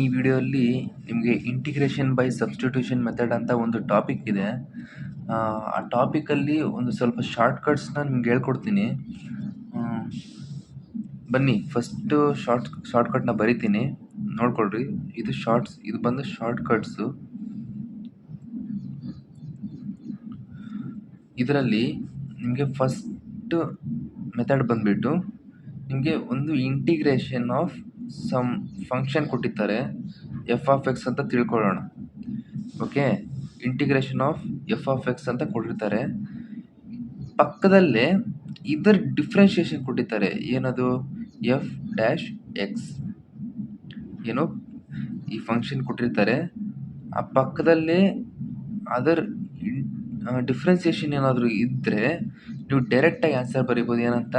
ಈ ವಿಡಿಯೋಲ್ಲಿ ನಿಮಗೆ integration by substitution method ಅಂತ ಒಂದು ಟಾಪಿಕ್ ಇದೆ. ಆ ಟಾಪಿಕಲ್ಲಿ ಒಂದು ಸ್ವಲ್ಪ ಶಾರ್ಟ್ಕಟ್ಸ್ನ ನಿಮ್ಗೆ ಹೇಳ್ಕೊಡ್ತೀನಿ. ಬನ್ನಿ ಫಸ್ಟು ಶಾರ್ಟ್ಕಟ್ನ ಬರಿತೀನಿ, ನೋಡ್ಕೊಳ್ರಿ. ಇದು ಬಂದು ಶಾರ್ಟ್ಕಟ್ಸು. ಇದರಲ್ಲಿ ನಿಮಗೆ ಫಸ್ಟ್ ಮೆಥಡ್ ಬಂದ್ಬಿಟ್ಟು ನಿಮಗೆ ಒಂದು ಇಂಟಿಗ್ರೇಷನ್ ಆಫ್ ಸಮ್ ಫಂಕ್ಷನ್ ಕೊಟ್ಟಿರ್ತಾರೆ, ಎಫ್ ಆಫ್ ಎಕ್ಸ್ ಅಂತ ತಿಳ್ಕೊಳ್ಳೋಣ. Okay, integration of f of x ಅಂತ ಕೊಟ್ಟಿರ್ತಾರೆ. ಪಕ್ಕದಲ್ಲೇ ಇದರ ಡಿಫ್ರೆನ್ಷಿಯೇಷನ್ ಕೊಟ್ಟಿರ್ತಾರೆ, ಏನದು ಎಫ್ ಡ್ಯಾಶ್ ಎಕ್ಸ್. ಏನು ಈ ಫಂಕ್ಷನ್ ಕೊಟ್ಟಿರ್ತಾರೆ, ಆ ಪಕ್ಕದಲ್ಲೇ ಅದರ್ ಡಿಫ್ರೆನ್ಸಿಯೇಷನ್ ಏನಾದರೂ ಇದ್ದರೆ ನೀವು ಡೈರೆಕ್ಟಾಗಿ ಆನ್ಸರ್ ಬರೀಬೋದು. ಏನಂತ,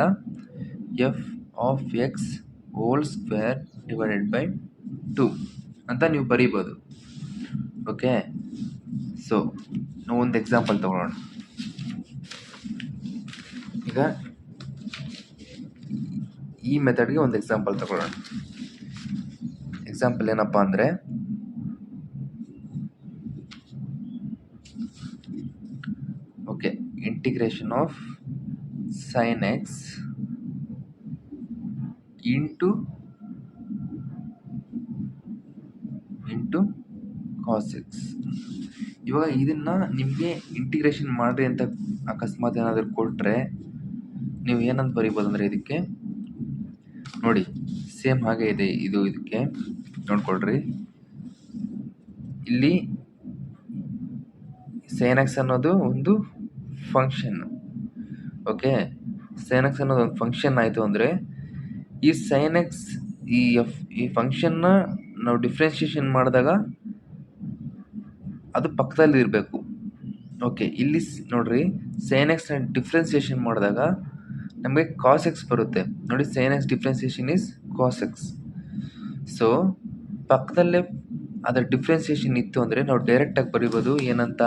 F of x hole square divided by 2 ಅಂತ ನೀವು ಬರೀಬೋದು. ಓಕೆ, ಸೊ ನಾವು ಒಂದು ಎಕ್ಸಾಂಪಲ್ ತಗೊಳ್ಳೋಣ. ಈಗ ಈ ಮೆಥಡ್ಗೆ ಒಂದು ಎಕ್ಸಾಂಪಲ್ ತಗೊಳ್ಳೋಣ. ಎಕ್ಸಾಂಪಲ್ ಏನಪ್ಪ ಅಂದರೆ, okay, integration of sine x into cos x. ಇವಾಗ ಇದನ್ನ ನಿಮಗೆ ಇಂಟಿಗ್ರೇಷನ್ ಮಾಡ್ರಿ ಅಂತ ಅಕಸ್ಮಾತ್ ಏನಾದರೂ ಕೊಟ್ಟರೆ ನೀವು ಏನಂತ ಬರೀಬೋದು ಅಂದರೆ, ಇದಕ್ಕೆ ನೋಡಿ ಸೇಮ್ ಹಾಗೆ ಇದೆ ಇದಕ್ಕೆ ನೋಡ್ಕೊಳ್ರಿ. ಇಲ್ಲಿ ಸೈನ್ ಎಕ್ಸ್ ಅನ್ನೋದು ಒಂದು ಫಂಕ್ಷನ್. ಓಕೆ, ಸೈನ್ ಎಕ್ಸ್ ಅನ್ನೋದು ಒಂದು ಫಂಕ್ಷನ್ ಆಯಿತು ಅಂದರೆ ಈ ಸೈನ್ ಎಕ್ಸ್ ಈ ಫಂಕ್ಷನ್ನ ನಾವು ಡಿಫ್ರೆನ್ಷಿಯೇಷನ್ ಮಾಡಿದಾಗ ಅದು ಪಕ್ಕದಲ್ಲಿ ಇರಬೇಕು. ಓಕೆ, ಇಲ್ಲಿ ನೋಡ್ರಿ, ಸೈನ್ ಎಕ್ಸ್ನ ಡಿಫ್ರೆನ್ಸಿಯೇಷನ್ ಮಾಡಿದಾಗ ನಮಗೆ ಕಾಸ್ ಎಕ್ಸ್ ಬರುತ್ತೆ. ನೋಡಿ, sine x differentiation is cos x. So ಪಕ್ಕದಲ್ಲೇ ಅದರ ಡಿಫ್ರೆನ್ಸಿಯೇಷನ್ ಇತ್ತು ಅಂದರೆ ನಾವು ಡೈರೆಕ್ಟಾಗಿ ಬರೀಬೋದು. ಏನಂತ,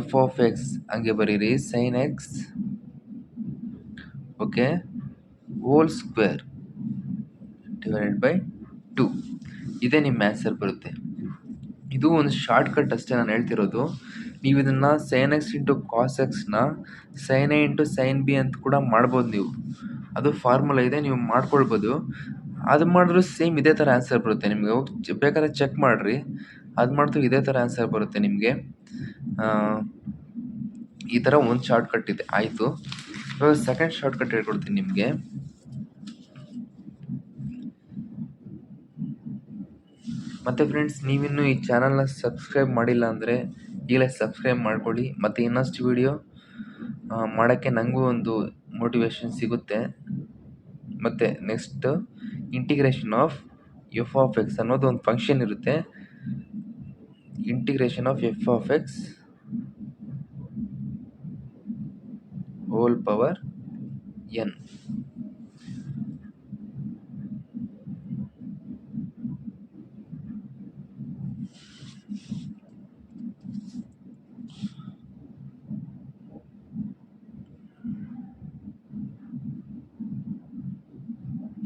ಎಫ್ ಆಫ್ ಎಕ್ಸ್ ಹಂಗೆ ಬರೀರಿ, sine x okay whole square divided by 2. ಇದೇ ನಿಮ್ಮ ಆನ್ಸರ್ ಬರುತ್ತೆ. ಇದು ಒಂದು ಶಾರ್ಟ್ಕಟ್ ಅಷ್ಟೇ ನಾನು ಹೇಳ್ತಿರೋದು. ನೀವು ಇದನ್ನು ಸೈನ್ ಎಕ್ಸ್ ಇಂಟು ಕಾಸ್ ಎಕ್ಸ್ನ sine a into sine b ಅಂತ ಕೂಡ ಮಾಡ್ಬೋದು. ನೀವು ಅದು ಫಾರ್ಮುಲಾ ಇದೆ, ನೀವು ಮಾಡ್ಕೊಳ್ಬೋದು. ಅದು ಮಾಡಿದ್ರು ಸೇಮ್ ಇದೇ ಥರ ಆನ್ಸರ್ ಬರುತ್ತೆ ನಿಮಗೆ. ಹೋಗಿ ಬೇಕಾದ್ರೆ ಚೆಕ್ ಮಾಡಿರಿ, ಅದು ಮಾಡಿದ್ರು ಇದೇ ಥರ ಆನ್ಸರ್ ಬರುತ್ತೆ ನಿಮಗೆ. ಈ ಥರ ಒಂದು ಶಾರ್ಟ್ಕಟ್ ಇದೆ. ಆಯಿತು, ಇವಾಗ ಸೆಕೆಂಡ್ ಶಾರ್ಟ್ಕಟ್ ಹೇಳ್ಕೊಡ್ತೀನಿ ನಿಮಗೆ. ಮತ್ತು ಫ್ರೆಂಡ್ಸ್, ನೀವಿನ್ನೂ ಈ ಚಾನಲ್ನ ಸಬ್ಸ್ಕ್ರೈಬ್ ಮಾಡಿಲ್ಲ ಅಂದರೆ ಈಗಲೇ ಸಬ್ಸ್ಕ್ರೈಬ್ ಮಾಡ್ಕೊಳ್ಳಿ. ಮತ್ತು ಇನ್ನಷ್ಟು ವಿಡಿಯೋ ಮಾಡೋಕ್ಕೆ ನನಗೂ ಒಂದು ಮೋಟಿವೇಶನ್ ಸಿಗುತ್ತೆ. ಮತ್ತು next integration of f of x ಅನ್ನೋದು ಒಂದು ಫಂಕ್ಷನ್ ಇರುತ್ತೆ. Integration of f of x whole power n.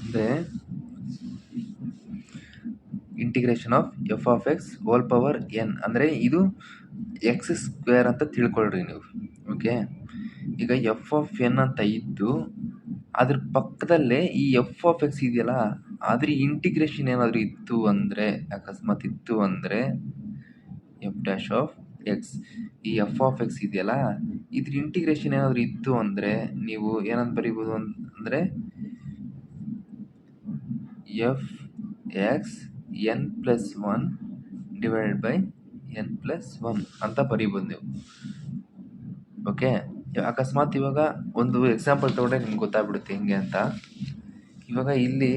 ಅಂದರೆ integration of f of x whole power n ಅಂದರೆ ಇದು ಎಕ್ಸ್ ಸ್ಕ್ವೇರ್ ಅಂತ ತಿಳ್ಕೊಳ್ರಿ ನೀವು. ಓಕೆ, ಈಗ ಎಫ್ ಆಫ್ ಎನ್ ಅಂತ ಇದ್ದು ಅದ್ರ ಪಕ್ಕದಲ್ಲೇ ಈ ಎಫ್ ಆಫ್ ಎಕ್ಸ್ ಇದೆಯಲ್ಲ, ಅದ್ರ ಇಂಟಿಗ್ರೇಷನ್ ಏನಾದರೂ ಇತ್ತು ಅಂದರೆ, ಅಕಸ್ಮಾತ್ ಇತ್ತು ಅಂದರೆ ಎಫ್ ಡ್ಯಾಶ್ ಆಫ್ ಎಕ್ಸ್, ಈ ಎಫ್ ಆಫ್ ಎಕ್ಸ್ ಇದೆಯಲ್ಲ ಇದ್ರ ಇಂಟಿಗ್ರೇಷನ್ ಏನಾದರೂ ಇತ್ತು ಅಂದರೆ ನೀವು ಏನಂತ ಬರೀಬೋದು ಅಂದರೆ, F X N plus 1 divided by N plus 1 ಅಂತ ಬರೀಬೋದು ನೀವು. ಓಕೆ, ಅಕಸ್ಮಾತ್ ಇವಾಗ ಒಂದು ಎಕ್ಸಾಂಪಲ್ ತೊಗೊಂಡ್ರೆ ನಿಮ್ಗೆ ಗೊತ್ತಾಗ್ಬಿಡುತ್ತೆ ಹೆಂಗೆ ಅಂತ. ಇವಾಗ ಇಲ್ಲಿ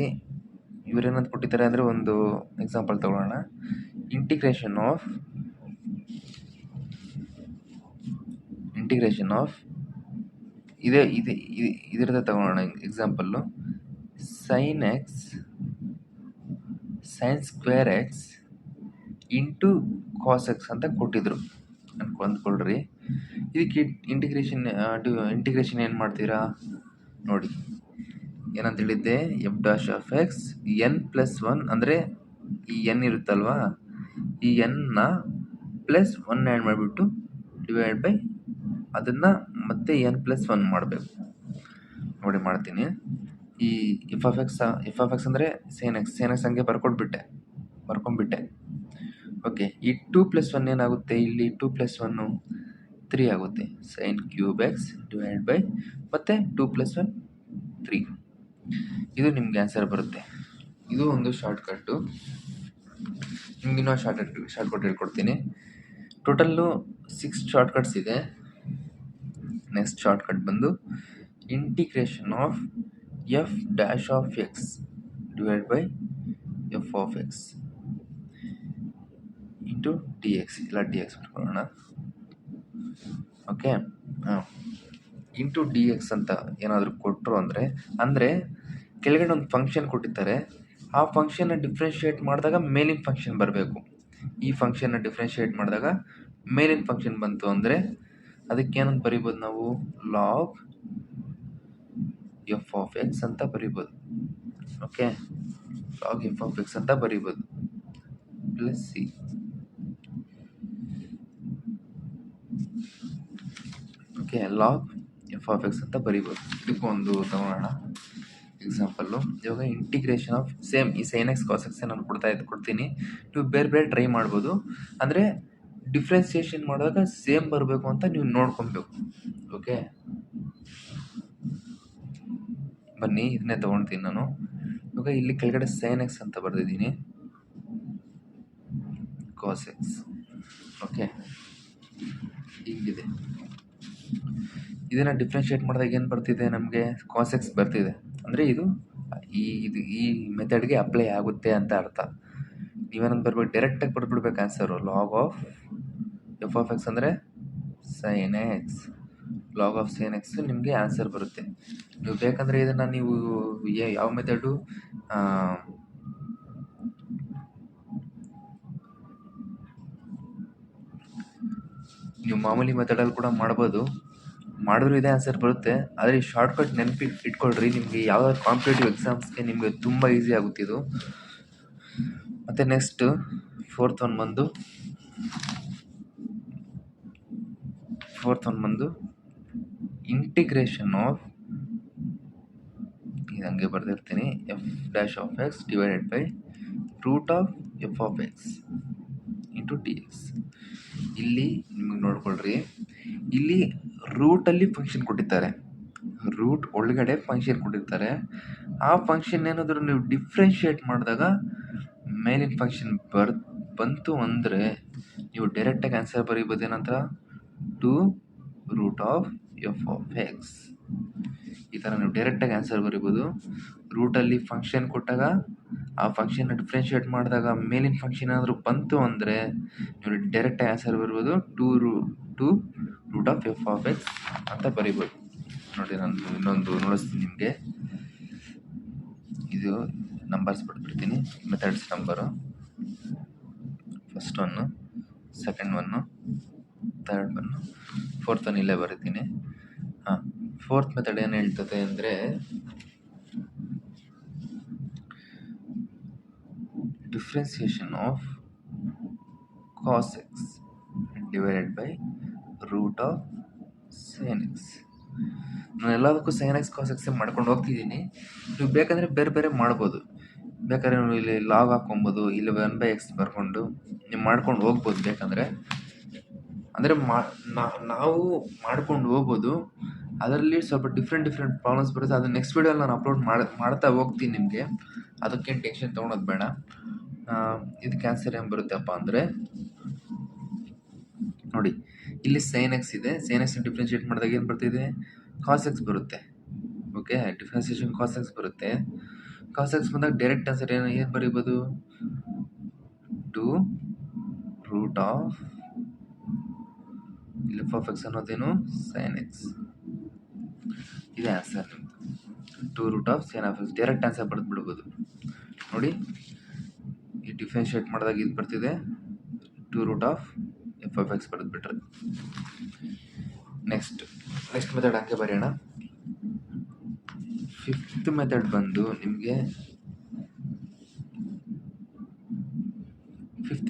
ಇವರೇನಂತ ಕೊಟ್ಟಿದ್ದಾರೆ ಅಂದರೆ, ಒಂದು ಎಕ್ಸಾಂಪಲ್ ತಗೊಳ್ಳೋಣ. ಇಂಟಿಗ್ರೇಷನ್ ಆಫ್ ಇದರದ್ದು ತಗೊಳ್ಳೋಣ example. Sine x sine square x into cos x ಅಂತ ಕೊಟ್ಟಿದ್ರು ಅಂದ್ಕೊಳ್ರಿ. ಇದಕ್ಕೆ ಇಂಟಿಗ್ರೇಷನ್ ಏನು ಮಾಡ್ತೀರಾ ನೋಡಿ. ಏನಂತ ಹೇಳಿದ್ದೆ, F dash of X N plus 1 ಅಂದರೆ ಈ ಎನ್ ಇರುತ್ತಲ್ವಾ, ಈ ಎನ್ನ ಪ್ಲಸ್ 1 ಆ್ಯಡ್ ಮಾಡಿಬಿಟ್ಟು ಡಿವೈಡ್ ಬೈ ಅದನ್ನು ಮತ್ತೆ ಎನ್ ಪ್ಲಸ್ 1 ಮಾಡಬೇಕು. ನೋಡಿ ಮಾಡ್ತೀನಿ. ಈ ಎಫ್ ಆಫ್ ಎಕ್ಸ್ ಅಂದರೆ ಸೇನ್ ಎಕ್ಸ್ ಹಂಗೆ ಬರ್ಕೊಂಡ್ಬಿಟ್ಟೆ. ಓಕೆ, ಈ 2 + 1 ಏನಾಗುತ್ತೆ, ಇಲ್ಲಿ 2 + 1 3 ಆಗುತ್ತೆ. sin cube X divide by ಮತ್ತೆ 2 + 1 3. ಇದು ನಿಮ್ಗೆ ಆನ್ಸರ್ ಬರುತ್ತೆ. ಇದು ಒಂದು ಶಾರ್ಟ್ಕಟ್ಟು. ನಿಮ್ಗೆ ಇನ್ನೂ ಶಾರ್ಟ್ಕಟ್ ಹೇಳ್ಕೊಡ್ತೀನಿ. ಟೋಟಲ್ಲು 6 ಶಾರ್ಟ್ಕಟ್ಸ್ ಇದೆ. ನೆಕ್ಸ್ಟ್ ಶಾರ್ಟ್ಕಟ್ ಬಂದು integration of F dash of X divide by F of x into d X. ಇಲ್ಲ ಡಿ ಎಕ್ಸ್ ಮಾಡ್ಕೊಳ್ಳೋಣ. ಓಕೆ, ಇಂಟು ಡಿ ಎಕ್ಸ್ ಅಂತ ಏನಾದರೂ ಕೊಟ್ಟರು ಅಂದರೆ ಕೆಳಗಡೆ ಒಂದು ಫಂಕ್ಷನ್ ಕೊಟ್ಟಿರ್ತಾರೆ. ಆ ಫಂಕ್ಷನ್ನ ಡಿಫ್ರೆನ್ಷಿಯೇಟ್ ಮಾಡಿದಾಗ ಮೇಲಿನ ಫಂಕ್ಷನ್ ಬರಬೇಕು. ಈ ಫಂಕ್ಷನ್ನ ಡಿಫ್ರೆನ್ಷಿಯೇಟ್ ಮಾಡಿದಾಗ ಮೇಲಿನ ಫಂಕ್ಷನ್ ಬಂತು ಅಂದರೆ ಅದಕ್ಕೇನಂತ ಬರಿಬೋದು ನಾವು, ಲಾಗ್ ಎಫ್ ಆಫ್ ಎಕ್ಸ್ ಅಂತ ಬರಿಬೋದು. Okay, log F of x ಅಂತ ಬರಿಬೋದು plus C. Okay, log F of x ಅಂತ ಬರಿಬೋದು. ಇದಕ್ಕೊಂದು ತಗೊಳ್ಳೋಣ ಎಕ್ಸಾಂಪಲ್ಲು. ಇವಾಗ ಇಂಟಿಗ್ರೇಷನ್ ಆಫ್ ಸೇಮ್ ಈ ಸೈನ್ ಎಕ್ಸ್ ಕಾಸ್ ಎಕ್ಸ್ ನಾನು ಕೊಡ್ತೀನಿ. ನೀವು ಬೇರೆ ಟ್ರೈ ಮಾಡ್ಬೋದು. ಅಂದರೆ ಡಿಫ್ರೆನ್ಸಿಯೇಷನ್ ಮಾಡಿದಾಗ ಸೇಮ್ ಬರಬೇಕು ಅಂತ ನೀವು ನೋಡ್ಕೊಬೇಕು. ಓಕೆ, ಬನ್ನಿ ಇದನ್ನೇ ತೊಗೊಳ್ತೀನಿ ನಾನು. ಇವಾಗ ಇಲ್ಲಿ ಕೆಳಗಡೆ ಸೈನ್ ಎಕ್ಸ್ ಅಂತ ಬರೆದಿದ್ದೀನಿ, ಕಾಸ್ ಎಕ್ಸ್. ಓಕೆ, ಹೀಗಿದೆ. ಇದನ್ನು ಡಿಫ್ರೆನ್ಷಿಯೇಟ್ ಮಾಡಿದಾಗ ಏನು ಬರ್ತಿದೆ ನಮಗೆ, ಕಾಸ್ ಎಕ್ಸ್ ಬರ್ತಿದೆ. ಅಂದರೆ ಇದು ಈ ಮೆಥಡ್ಗೆ ಅಪ್ಲೈ ಆಗುತ್ತೆ ಅಂತ ಅರ್ಥ. ನೀವೇನಂತ ಬರ್ಬೇಕು, ಡೈರೆಕ್ಟಾಗಿ ಬರ್ಬಿಡ್ಬೇಕು answer. Log of f of x ಅಂದರೆ sine x, log of sine x ನಿಮಗೆ ಆನ್ಸರ್ ಬರುತ್ತೆ. ನೀವು ಬೇಕಂದರೆ ಇದನ್ನು ನೀವು ಯಾವ ಮೆಥಡು, ನೀವು ಮಾಮೂಲಿ ಮೆಥಡಲ್ಲಿ ಕೂಡ ಮಾಡ್ಬೋದು. ಮಾಡಿದ್ರೂ ಇದೇ ಆನ್ಸರ್ ಬರುತ್ತೆ. ಆದರೆ ಈ ಶಾರ್ಟ್ಕಟ್ ಇಟ್ಕೊಳ್ರಿ. ನಿಮಗೆ ಯಾವ್ದಾದ್ರು ಕಾಂಪಿಟೇಟಿವ್ ಎಕ್ಸಾಮ್ಸ್ಗೆ ನಿಮಗೆ ತುಂಬ ಈಸಿ ಆಗುತ್ತಿದ್ದು. ಮತ್ತು ನೆಕ್ಸ್ಟ್ ಫೋರ್ತ್ ಒನ್ ಬಂದು ಇಂಟಿಗ್ರೇಷನ್ ಆಫ್, ಇದು ಹಂಗೆ ಬರೆದಿರ್ತೀನಿ, f dash of x divided by root of f of x into d x. ಇಲ್ಲಿ ನಿಮಗೆ ನೋಡ್ಕೊಳ್ರಿ, ಇಲ್ಲಿ ರೂಟಲ್ಲಿ ಫಂಕ್ಷನ್ ಕೊಟ್ಟಿರ್ತಾರೆ, ರೂಟ್ ಒಳಗಡೆ ಫಂಕ್ಷನ್ ಕೊಟ್ಟಿರ್ತಾರೆ. ಆ ಫಂಕ್ಷನ್ ಏನಾದರೂ ನೀವು ಡಿಫ್ರೆನ್ಷಿಯೇಟ್ ಮಾಡಿದಾಗ ಮೇಲಿನ ಫಂಕ್ಷನ್ ಬಂತು ಅಂದರೆ ನೀವು ಡೈರೆಕ್ಟಾಗಿ ಆನ್ಸರ್ ಬರೀಬೋದು. ಏನಂತ, 2 root of f of x. ಈ ಥರ ನೀವು ಡೈರೆಕ್ಟಾಗಿ ಆನ್ಸರ್ ಬರೀಬೋದು. ರೂಟಲ್ಲಿ ಫಂಕ್ಷನ್ ಕೊಟ್ಟಾಗ ಆ ಫಂಕ್ಷನ್ನ ಡಿಫ್ರೆನ್ಷಿಯೇಟ್ ಮಾಡಿದಾಗ ಮೇಲಿನ ಫಂಕ್ಷನ್ ಏನಾದರೂ ಬಂತು ಅಂದರೆ ನೀವು ಡೈರೆಕ್ಟಾಗಿ ಆನ್ಸರ್ ಬರೀಬೋದು, 2 root of f of x ಅಂತ ಬರೀಬೋದು. ನೋಡಿ, ನಾನು ಇನ್ನೊಂದು ನೋಡಿಸ್ತೀನಿ ನಿಮಗೆ. ಇದು ನಂಬರ್ಸ್ ಬಿಟ್ಬಿಡ್ತೀನಿ, methods number. First one, second one, third one, fourth one ಇಲ್ಲೇ ಬರೀತೀನಿ. ಫೋರ್ತ್ ಮೆಥಡ್ ಏನು ಹೇಳ್ತದೆ ಅಂದರೆ, differentiation of cos x divided by root of sine x. ನಾನು ಎಲ್ಲದಕ್ಕೂ ಸೈನ್ ಎಕ್ಸ್ ಕಾಸ್ ಎಕ್ಸ್ ಮಾಡ್ಕೊಂಡು ಹೋಗ್ತಿದ್ದೀನಿ. ನೀವು ಬೇಕಂದರೆ ಬೇರೆ ಮಾಡ್ಬೋದು. ಬೇಕಾದ್ರೆ ನೀವು ಇಲ್ಲಿ ಲಾಗ್ ಹಾಕ್ಕೊಬೋದು, ಇಲ್ಲಿ 1/x ಬರ್ಕೊಂಡು ನೀವು ಮಾಡ್ಕೊಂಡು ಹೋಗ್ಬೋದು ಬೇಕಂದರೆ. ಅಂದರೆ ನಾವು ಮಾಡ್ಕೊಂಡು ಹೋಗ್ಬೋದು. ಅದರಲ್ಲಿ ಸ್ವಲ್ಪ ಡಿಫ್ರೆಂಟ್ ಪ್ರಾಬ್ಲಮ್ಸ್ ಬರುತ್ತೆ. ಅದು ನೆಕ್ಸ್ಟ್ ವೀಡಿಯೋಲ್ಲಿ ನಾನು ಅಪ್ಲೋಡ್ ಮಾಡ್ತಾ ಹೋಗ್ತೀನಿ ನಿಮಗೆ. ಅದಕ್ಕೇನು ಟೆನ್ಷನ್ ತೊಗೊಳೋದು ಬೇಡ. ಇದಕ್ಕೆ ಆನ್ಸರ್ ಏನು ಬರುತ್ತಪ್ಪ ಅಂದರೆ, ನೋಡಿ ಇಲ್ಲಿ ಸೈನ್ ಎಕ್ಸ್ ಇದೆ. ಸೈನ್ ಎಕ್ಸ್ ಡಿಫ್ರೆನ್ಷಿಯೇಟ್ ಮಾಡಿದಾಗ ಏನು ಬರ್ತಿದೆ, ಕಾಸ್ ಎಕ್ಸ್ ಬರುತ್ತೆ. ಓಕೆ, ಡಿಫ್ರೆನ್ಸಿಯೇಷನ್ ಕಾಸ್ ಎಕ್ಸ್ ಬರುತ್ತೆ. ಕಾಸ್ ಎಕ್ಸ್ ಬಂದಾಗ ಡೈರೆಕ್ಟ್ ಆನ್ಸರ್ ಏನು ಬರೀಬೋದು, 2 root of f of x ಅನ್ನೋದೇನು, ಸೈನ್ ಎಕ್ಸ್. ಇದೇ ಆನ್ಸರ್ ನಿಮ್ಮದು, 2 root of sine of x. Direct answer ಬರೆದ್ಬಿಡ್ಬೋದು. ನೋಡಿ, ಈ ಡಿಫ್ರೆನ್ಷಿಯೇಟ್ ಮಾಡಿದಾಗ ಇದು ಬರ್ತಿದೆ, 2 root of f of x ಬರೆದ್ಬಿಟ್ರೆ. ನೆಕ್ಸ್ಟ್ ಮೆಥಡ್ ಹಂಗೆ ಬರೆಯೋಣ. ಫಿಫ್ತ್ ಮೆಥಡ್ ಬಂದು ನಿಮಗೆ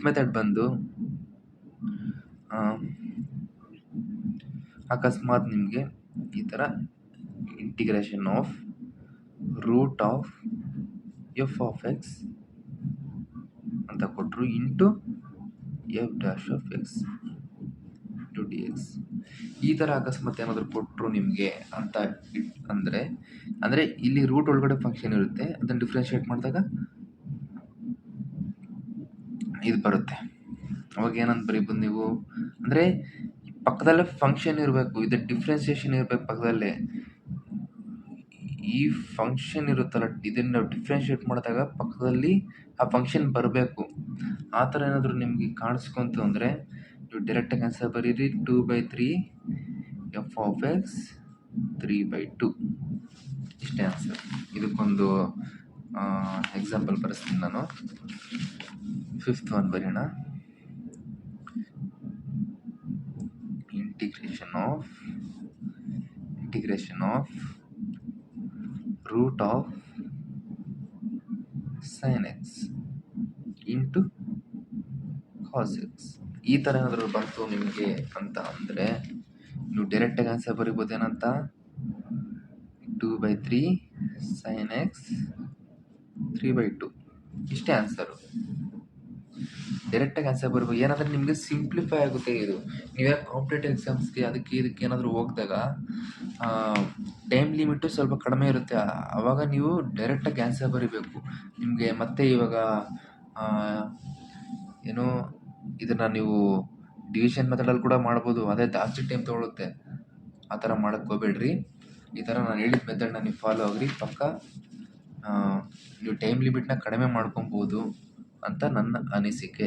ಫಿಫ್ತ್ ಮೆಥಡ್ ಬಂದು ಅಕಸ್ಮಾತ್ ನಿಮಗೆ ಈ ಥರ integration of root of f of x ಅಂತ ಕೊಟ್ಟರು into f dash of x to d x. ಈ ಥರ ಅಕಸ್ಮಾತ್ ಏನಾದರೂ ಕೊಟ್ಟರು ನಿಮಗೆ ಅಂತ ಅಂದರೆ ಇಲ್ಲಿ ರೂಟ್ ಒಳಗಡೆ ಫಂಕ್ಷನ್ ಇರುತ್ತೆ, ಅದನ್ನು ಡಿಫ್ರೆನ್ಷಿಯೇಟ್ ಮಾಡಿದಾಗ ಇದು ಬರುತ್ತೆ. ಅವಾಗ ಏನಂತ ಬರೀಬೋದು ನೀವು, ಅಂದರೆ ಪಕ್ಕದಲ್ಲೇ ಫಂಕ್ಷನ್ ಇರಬೇಕು, ಇದು ಡಿಫ್ರೆನ್ಸಿಯೇಷನ್ ಇರಬೇಕು ಪಕ್ಕದಲ್ಲೇ. ಈ ಫಂಕ್ಷನ್ ಇರುತ್ತಲ್ಲ, ಇದನ್ನು ಡಿಫ್ರೆನ್ಷಿಯೇಟ್ ಮಾಡಿದಾಗ ಪಕ್ಕದಲ್ಲಿ ಆ ಫಂಕ್ಷನ್ ಬರಬೇಕು. ಆ ಥರ ಏನಾದರೂ ನಿಮಗೆ ಕಾಣಿಸ್ಕೊಂತು ಅಂದರೆ ನೀವು ಡೈರೆಕ್ಟಾಗಿ ಆನ್ಸರ್ ಬರೀರಿ 2/3 ಎಫ್ ಆಫ್ ಎಕ್ಸ್ 3/2. ಇಷ್ಟೇ ಆನ್ಸರ್. ಇದಕ್ಕೊಂದು ಎಕ್ಸಾಂಪಲ್ ಬರೆಸ್ತೀನಿ ನಾನು. ಫಿಫ್ತ್ ಒನ್ ಬರೆಯೋಣ. Integration of root of sin x into cos x. ಈ ಥರ ಏನಾದರೂ ಬಂತು ನಿಮಗೆ ಅಂತ ಅಂದರೆ ನೀವು ಡೈರೆಕ್ಟಾಗಿ ಆನ್ಸರ್ ಬರೀಬೋದೇನಂತ 2/3 sin x 3/2. ಇಷ್ಟೇ ಆನ್ಸರು. ಡೈರೆಕ್ಟಾಗಿ ಆನ್ಸರ್ ಬರ್ಬೋದು. ಏನಂದರೆ ನಿಮಗೆ ಸಿಂಪ್ಲಿಫೈ ಆಗುತ್ತೆ ಇದು. ನೀವೇ ಕಾಂಪಿಟೇಟಿವ್ ಎಕ್ಸಾಮ್ಸ್ಗೆ ಅದಕ್ಕೆ ಇದಕ್ಕೆ ಏನಾದರೂ ಹೋಗಿದಾಗ ಟೈಮ್ ಲಿಮಿಟು ಸ್ವಲ್ಪ ಕಡಿಮೆ ಇರುತ್ತೆ. ಆವಾಗ ನೀವು ಡೈರೆಕ್ಟಾಗಿ ಆನ್ಸರ್ ಬರೀಬೇಕು. ನಿಮಗೆ ಮತ್ತೆ ಇವಾಗ ಏನು ಇದನ್ನು ನೀವು ಡಿವಿಷನ್ ಮೆಥಡಲ್ಲಿ ಕೂಡ ಮಾಡ್ಬೋದು, ಅದೇ ಜಾಸ್ತಿ ಟೈಮ್ ತೊಗೊಳುತ್ತೆ. ಆ ಥರ ಮಾಡೋಕ್ಕೆ ಹೋಗ್ಬೇಡ್ರಿ. ಈ ಥರ ನಾನು ಹೇಳಿದ ಮೆಥಡ್ನ ನೀವು ಫಾಲೋ ಆಗಿರಿ, ಪಕ್ಕ ನೀವು ಟೈಮ್ ಲಿಮಿಟ್ನ ಕಡಿಮೆ ಮಾಡ್ಕೊಬೋದು ಅಂತ ನನ್ನ ಅನಿಸಿಕೆ.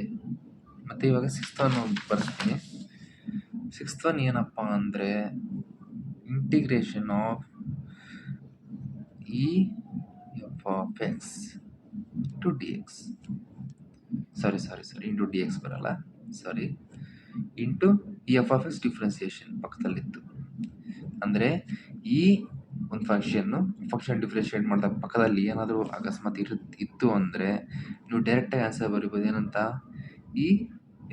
ಮತ್ತು ಇವಾಗ ಸಿಕ್ಸ್ತ್ ಒನ್ ಬರ್ತೀನಿ. ಸಿಕ್ಸ್ತ್ ಒನ್ ಏನಪ್ಪ ಅಂದರೆ integration of e f of x to d x. Sorry into d x ಬರಲ್ಲ, sorry, into e f of x differentiation ಪಕ್ಕದಲ್ಲಿತ್ತು. ಅಂದರೆ ಈ ಒಂದು ಫಂಕ್ಷನ್ ಡಿಫ್ರೆನ್ಷಿಯೇಟ್ ಮಾಡಿದಾಗ ಪಕ್ಕದಲ್ಲಿ ಏನಾದರೂ ಅಕಸ್ಮಾತ್ ಇತ್ತು ಅಂದರೆ ನೀವು ಡೈರೆಕ್ಟಾಗಿ ಆನ್ಸರ್ ಬರೀಬೋದು. ಏನಂತ ಈ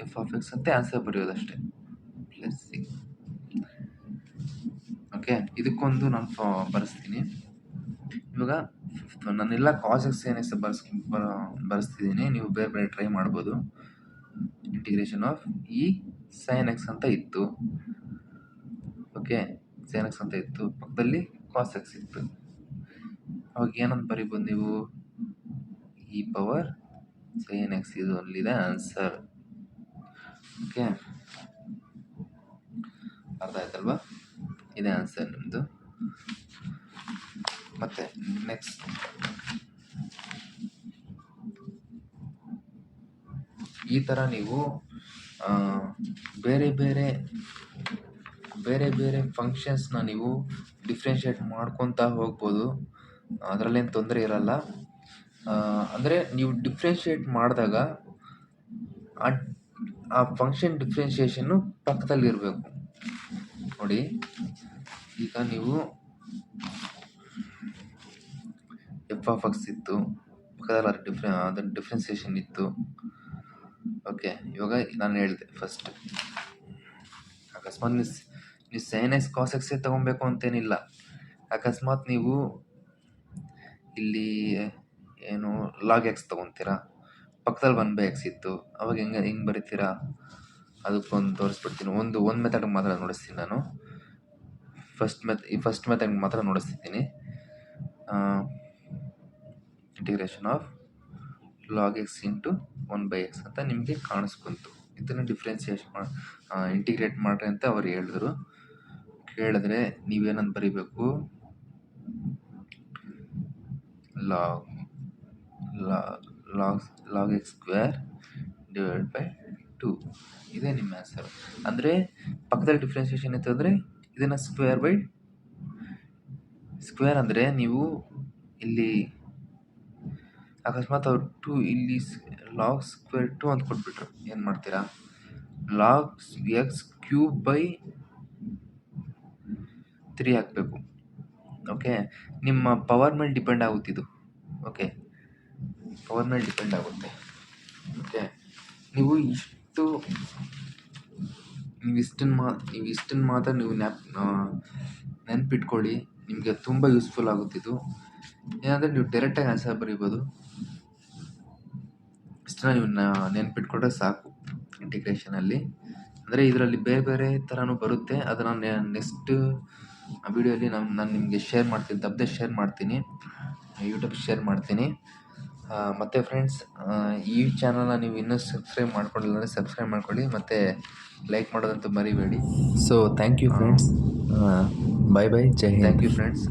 ಎಫ್ ಆಫ್ ಎಕ್ಸ್ ಅಂತ ಆನ್ಸರ್ ಬರೆಯೋದಷ್ಟೇ, ಪ್ಲಸ್ ಸಿ. ಓಕೆ, ಇದಕ್ಕೊಂದು ನಾನು ಬರೆಸ್ತೀನಿ. ಇವಾಗ ನಾನೆಲ್ಲ ಕಾಸ್ ಎಕ್ಸ್ sin x ಬರೆಸ್ತಿದ್ದೀನಿ. ನೀವು ಬೇರೆ ಟ್ರೈ ಮಾಡ್ಬೋದು. ಇಂಟಿಗ್ರೇಷನ್ ಆಫ್ ಈ sin x ಅಂತ ಇತ್ತು. ಓಕೆ, sin x ಅಂತ ಇತ್ತು, ಪಕ್ಕದಲ್ಲಿ ಕಾಸ್ ಎಕ್ಸ್ ಇತ್ತು. ಅವಾಗ ಏನಂತ ಬರೀಬೋದು ನೀವು, ಇ ಪವರ್ sin x ಇದು ಅಲ್ಲಿದೆ ಆನ್ಸರ್. ಓಕೆ, ಅರ್ಥ ಆಯ್ತಲ್ವಾ? ಇದೇ ಆನ್ಸರ್ ನಿಮ್ಮದು. ಮತ್ತೆ ನೆಕ್ಸ್ಟ್ ಈ ಥರ ನೀವು ಬೇರೆ ಬೇರೆ ಫಂಕ್ಷನ್ಸ್ನ ನೀವು ಡಿಫ್ರೆನ್ಷಿಯೇಟ್ ಮಾಡ್ಕೊತಾ ಹೋಗ್ಬೋದು, ಅದರಲ್ಲೇನು ತೊಂದರೆ ಇರಲ್ಲ. ಅಂದರೆ ನೀವು ಡಿಫ್ರೆನ್ಷಿಯೇಟ್ ಮಾಡಿದಾಗ ಆ ಫಂಕ್ಷನ್ ಡಿಫ್ರೆನ್ಷಿಯೇಷನ್ನು ಪಕ್ಕದಲ್ಲಿರಬೇಕು. ನೋಡಿ, ಈಗ ನೀವು ಎಫ್ ಆಫ್ ಎಕ್ಸ್ ಇತ್ತು, ಪಕ್ಕದಲ್ಲಿ ಅದರ ಡಿಫ್ರೆನ್ಸಿಯೇಷನ್ ಇತ್ತು. ಓಕೆ, ಇವಾಗ ನಾನು ಹೇಳಿದೆ ಫಸ್ಟ್, ಅಕಸ್ಮಾತ್ ನೀವು sin x cos x ತೊಗೊಬೇಕು ಅಂತೇನಿಲ್ಲ. ಅಕಸ್ಮಾತ್ ನೀವು ಇಲ್ಲಿ ಏನು ಲಾಗ್ ಎಕ್ಸ್ ತೊಗೊತೀರಾ, ಪಕ್ಕದಲ್ಲಿ 1/x ಇತ್ತು, ಅವಾಗ ಹೆಂಗೆ ಬರೀತೀರಾ ಅದಕ್ಕೊಂದು ತೋರಿಸ್ಬಿಡ್ತೀನಿ. ಒಂದು ಮೆಥಡ್ ಮಾತ್ರ ನೋಡಿಸ್ತೀನಿ ನಾನು. ಫಸ್ಟ್ ಮೆಥಡ್ ಮಾತ್ರ ನೋಡಿಸ್ತಿದ್ದೀನಿ. Integration of log x into 1/x ಅಂತ ನಿಮಗೆ ಕಾಣಿಸ್ಕೊಂತು. ಇದನ್ನು ಡಿಫ್ರೆನ್ಸಿಯೇಷನ್ ಇಂಟಿಗ್ರೇಟ್ ಮಾಡ್ರಿ ಅಂತ ಅವ್ರು ಹೇಳಿದ್ರು. ಕೇಳಿದ್ರೆ ನೀವೇನಂತ ಬರೀಬೇಕು, log X square divide by 2. ಇದೇ ನಿಮ್ಮ ಆನ್ಸರ್. ಅಂದರೆ ಪಕ್ಕದಲ್ಲಿ ಡಿಫ್ರೆನ್ಸಿಯೇಷನ್ ಇತ್ತು ಅಂದರೆ ಇದನ್ನು ಸ್ಕ್ವೇರ್ ಅಂದರೆ ನೀವು ಇಲ್ಲಿ ಅಕಸ್ಮಾತ್ ಅವ್ರು 2 ಇಲ್ಲಿ ಲಾಗ್ ಸ್ಕ್ವೇರ್ 2 ಅಂತ ಕೊಟ್ಬಿಟ್ರು, ಏನು ಮಾಡ್ತೀರಾ, ಲಾಗ್ ಎಕ್ಸ್ ಕ್ಯೂಬ್ ಬೈ 3 ಹಾಕಬೇಕು. ಓಕೆ, ನಿಮ್ಮ ಪವರ್ ಮೇಲೆ ಡಿಪೆಂಡ್ ಆಗುತ್ತಿದ್ದು. ಓಕೆ, ಪವರ್ ಮೇಲೆ ಡಿಪೆಂಡ್ ಆಗುತ್ತೆ. ಓಕೆ, ನೀವು ಇಷ್ಟನ್ನು ಮಾತ್ರ ನೀವು ನೆನ್ಪಿಟ್ಕೊಳ್ಳಿ. ನಿಮಗೆ ತುಂಬ ಯೂಸ್ಫುಲ್ ಆಗುತ್ತಿದ್ದು. ಏನಂದರೆ ನೀವು ಡೈರೆಕ್ಟಾಗಿ ಆನ್ಸರ್ ಬರೀಬೋದು. ಇಷ್ಟನ್ನ ನೀವು ನೆನ್ಪಿಟ್ಕೊಂಡ್ರೆ ಸಾಕು ಇಂಟಿಗ್ರೇಷನಲ್ಲಿ. ಅಂದರೆ ಇದರಲ್ಲಿ ಬೇರೆ ಬೇರೆ ಥರನೂ ಬರುತ್ತೆ. ಅದನ್ನು ನೆಕ್ಸ್ಟ್ ವೀಡಿಯೋಲಿ ನಾನು ನಿಮಗೆ ಶೇರ್ ಮಾಡ್ತೀನಿ, ತಪ್ಪದೆ ಶೇರ್ ಮಾಡ್ತೀನಿ, ಯೂಟ್ಯೂಬ್ ಶೇರ್ ಮಾಡ್ತೀನಿ. ಮತ್ತು ಫ್ರೆಂಡ್ಸ್, ಈ ಚಾನಲ್ನ ನೀವು ಇನ್ನೂ ಸಬ್ಸ್ಕ್ರೈಬ್ ಮಾಡ್ಕೊಂಡಿಲ್ಲ ಅಂದರೆ ಸಬ್ಸ್ಕ್ರೈಬ್ ಮಾಡ್ಕೊಳ್ಳಿ, ಮತ್ತು ಲೈಕ್ ಮಾಡೋದಂತೂ ಮರಿಬೇಡಿ. So thank you friends. Bye bye, ಜೈ ಹಿಂದ್. Thank you friends.